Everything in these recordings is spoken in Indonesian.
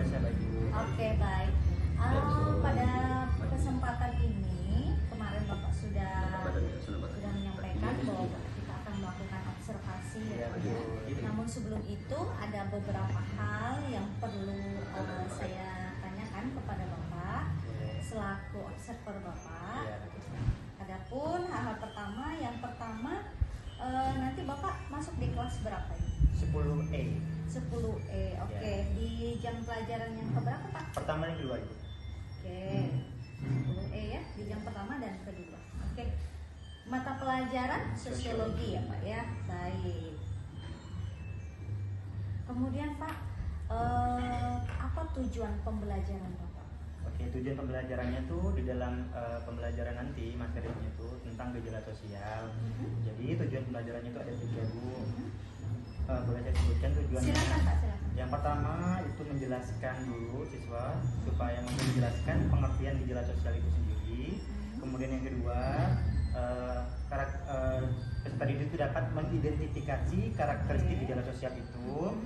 saya baik Bu. Oke, baik. Pada kesempatan ini kemarin Bapak sudah menyampaikan bahwa kita akan melakukan observasi ya, Pak, ya. Namun sebelum itu ada beberapa hal yang perlu saya tanyakan kepada Bapak selaku observer Bapak. Adapun hal-hal pertama, yang pertama nanti Bapak masuk di kelas berapa ini? 10E. 10E, oke. Di jam pelajaran yang keberapa Pak? Pertama dan kedua Ibu. Oke, 10E ya, di jam pertama dan kedua. Oke, mata pelajaran sosiologi ya Pak ya, baik. Kemudian Pak, apa tujuan pembelajaran Bapak? Oke, tujuan pembelajarannya tuh di dalam pembelajaran nanti materinya tuh tentang gejala sosial. Jadi tujuan pembelajarannya itu ada 3 Bu. Boleh saya sebutkan tujuannya? Silakan Pak, silakan. Yang pertama itu menjelaskan dulu siswa supaya menjelaskan pengertian gejala sosial itu sendiri. Kemudian yang kedua, peserta didik itu dapat mengidentifikasi karakteristik gejala sosial itu.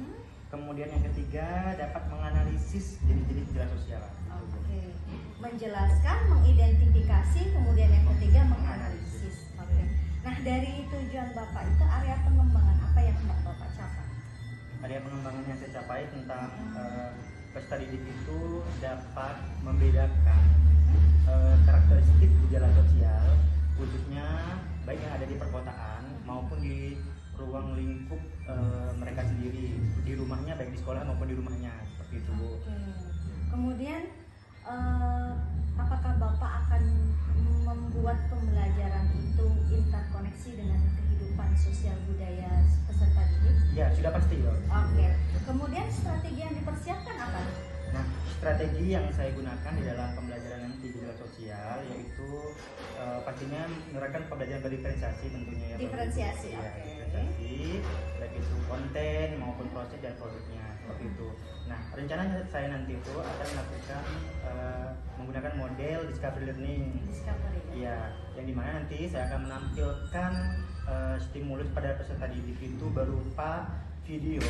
Kemudian yang ketiga dapat menganalisis jenis-jenis gejala sosial. Oke, menjelaskan, mengidentifikasi, kemudian yang ketiga menganalisis. Oke. Nah, dari tujuan Bapak itu area pengembangan apa yang hendak Bapak capai? Area pengembangan yang saya capai tentang peserta didik itu dapat membedakan karakteristik gejala sosial khususnya baik yang ada di perkotaan maupun di ruang lingkup mereka sendiri, di rumahnya baik di sekolah maupun di rumahnya, seperti itu Bu. Oke. Kemudian apakah Bapak akan membuat pembelajaran itu interkoneksi dengan kehidupan sosial budaya peserta didik? Ya, sudah pasti ya. Oke. Kemudian strategi yang dipersiapkan apa? Nah, strategi yang saya gunakan di dalam pembelajaran nanti gejala sosial yaitu pastinya menerapkan pembelajaran berdiferensiasi tentunya ya. Diferensiasi, Ya, oke. diferensiasi, baik itu konten maupun proses dan produknya seperti itu. Nah, rencananya saya nanti itu akan melakukan menggunakan model discovery learning. Discovery. Iya, yang dimana nanti saya akan menampilkan stimulus pada peserta didik itu berupa video.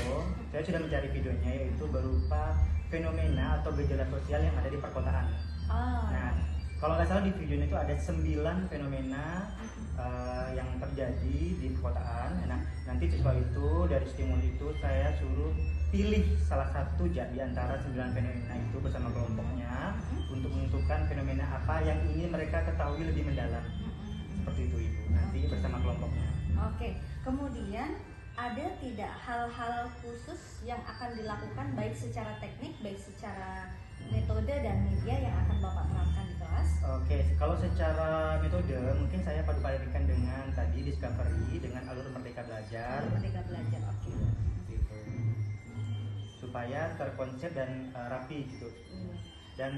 Saya sudah mencari videonya yaitu berupa fenomena atau gejala sosial yang ada di perkotaan. Nah, kalau nggak salah di videonya itu ada 9 fenomena yang terjadi di perkotaan. Nah, nanti siswa itu dari stimulus itu saya suruh pilih salah satu di antara 9 fenomena itu bersama kelompoknya untuk menentukan fenomena apa yang ingin mereka ketahui lebih mendalam. Seperti itu Ibu, nanti bersama kelompoknya. Oke, kemudian ada tidak hal-hal khusus yang akan dilakukan baik secara teknik, baik secara metode dan media yang akan Bapak terapkan di kelas? Oke, kalau secara metode mungkin saya padu-padukan dengan tadi discovery dengan alur Merdeka Belajar. Merdeka Belajar, oke. Gitu. Supaya terkonsep dan rapi gitu. Dan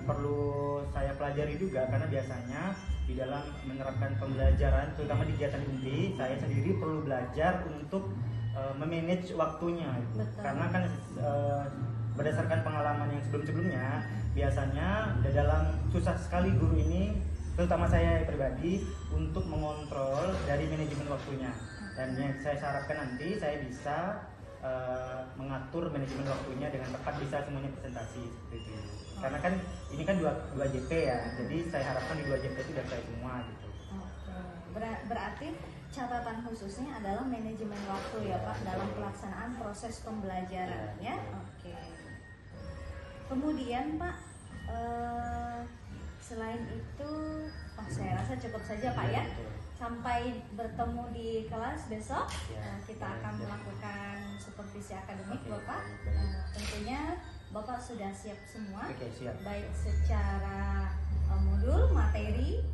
perlu saya pelajari juga karena biasanya di dalam menerapkan pembelajaran terutama di kegiatan inti saya sendiri perlu belajar untuk memanage waktunya gitu. Karena kan berdasarkan pengalaman yang sebelum-sebelumnya biasanya dalam susah sekali guru ini terutama saya pribadi untuk mengontrol dari manajemen waktunya. Dan yang saya harapkan nanti saya bisa mengatur manajemen waktunya dengan tepat, bisa semuanya presentasi seperti itu. Karena kan ini kan 2 JP ya, jadi saya harapkan di 2 JP itu sudah selesai semua gitu. Berarti catatan khususnya adalah manajemen waktu ya Pak dalam pelaksanaan proses pembelajaran ya. Oke. Kemudian Pak, selain itu, saya rasa cukup saja Pak ya. Sampai bertemu di kelas besok, kita akan melakukan supervisi akademik Bapak. Tentunya Bapak sudah siap semua, Oke, siap. baik secara modul, materi,